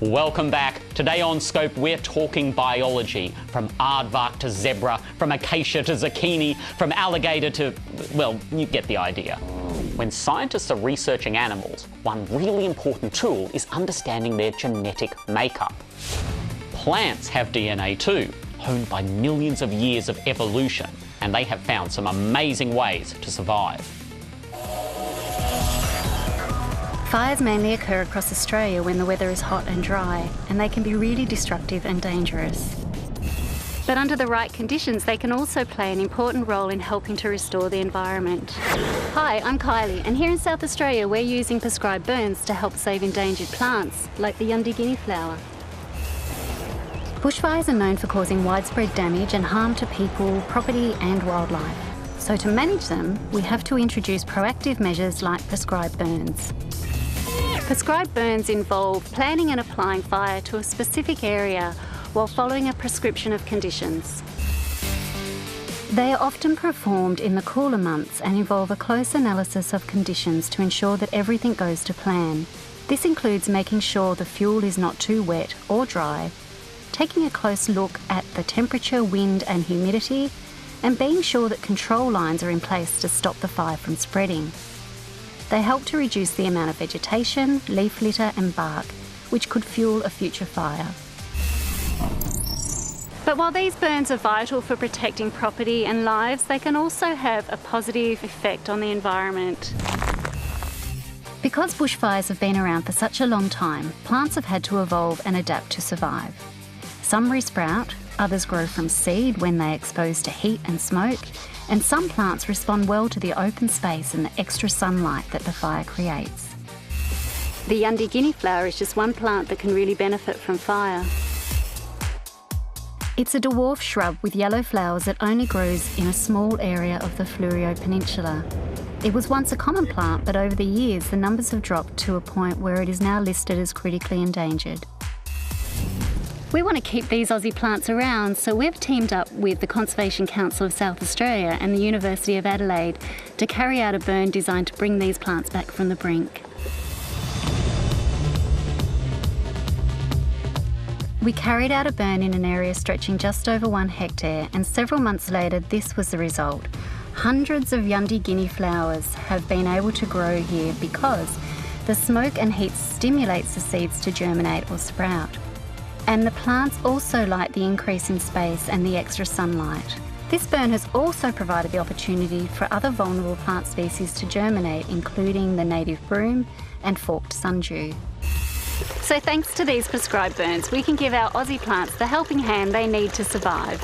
Welcome back. Today on Scope, we're talking biology. From aardvark to zebra, from acacia to zucchini, from alligator to, well, you get the idea. When scientists are researching animals, one really important tool is understanding their genetic makeup. Plants have DNA too, honed by millions of years of evolution, and they have found some amazing ways to survive. Fires mainly occur across Australia when the weather is hot and dry, and they can be really destructive and dangerous. But under the right conditions, they can also play an important role in helping to restore the environment. Hi, I'm Kylie, and here in South Australia, we're using prescribed burns to help save endangered plants, like the Yundi guinea flower. Bushfires are known for causing widespread damage and harm to people, property and wildlife. So to manage them, we have to introduce proactive measures like prescribed burns. Prescribed burns involve planning and applying fire to a specific area while following a prescription of conditions. They are often performed in the cooler months and involve a close analysis of conditions to ensure that everything goes to plan. This includes making sure the fuel is not too wet or dry, taking a close look at the temperature, wind and humidity, and being sure that control lines are in place to stop the fire from spreading. They help to reduce the amount of vegetation, leaf litter and bark, which could fuel a future fire. But while these burns are vital for protecting property and lives, they can also have a positive effect on the environment. Because bushfires have been around for such a long time, plants have had to evolve and adapt to survive. Some resprout, others grow from seed when they are exposed to heat and smoke, and some plants respond well to the open space and the extra sunlight that the fire creates. The Yundi guinea flower is just one plant that can really benefit from fire. It's a dwarf shrub with yellow flowers that only grows in a small area of the Fleurieu Peninsula. It was once a common plant, but over the years the numbers have dropped to a point where it is now listed as critically endangered. We want to keep these Aussie plants around, so we've teamed up with the Conservation Council of South Australia and the University of Adelaide to carry out a burn designed to bring these plants back from the brink. We carried out a burn in an area stretching just over 1 hectare, and several months later this was the result. Hundreds of Yundi guinea flowers have been able to grow here because the smoke and heat stimulates the seeds to germinate or sprout. And the plants also like the increase in space and the extra sunlight. This burn has also provided the opportunity for other vulnerable plant species to germinate, including the native broom and forked sundew. So thanks to these prescribed burns, we can give our Aussie plants the helping hand they need to survive.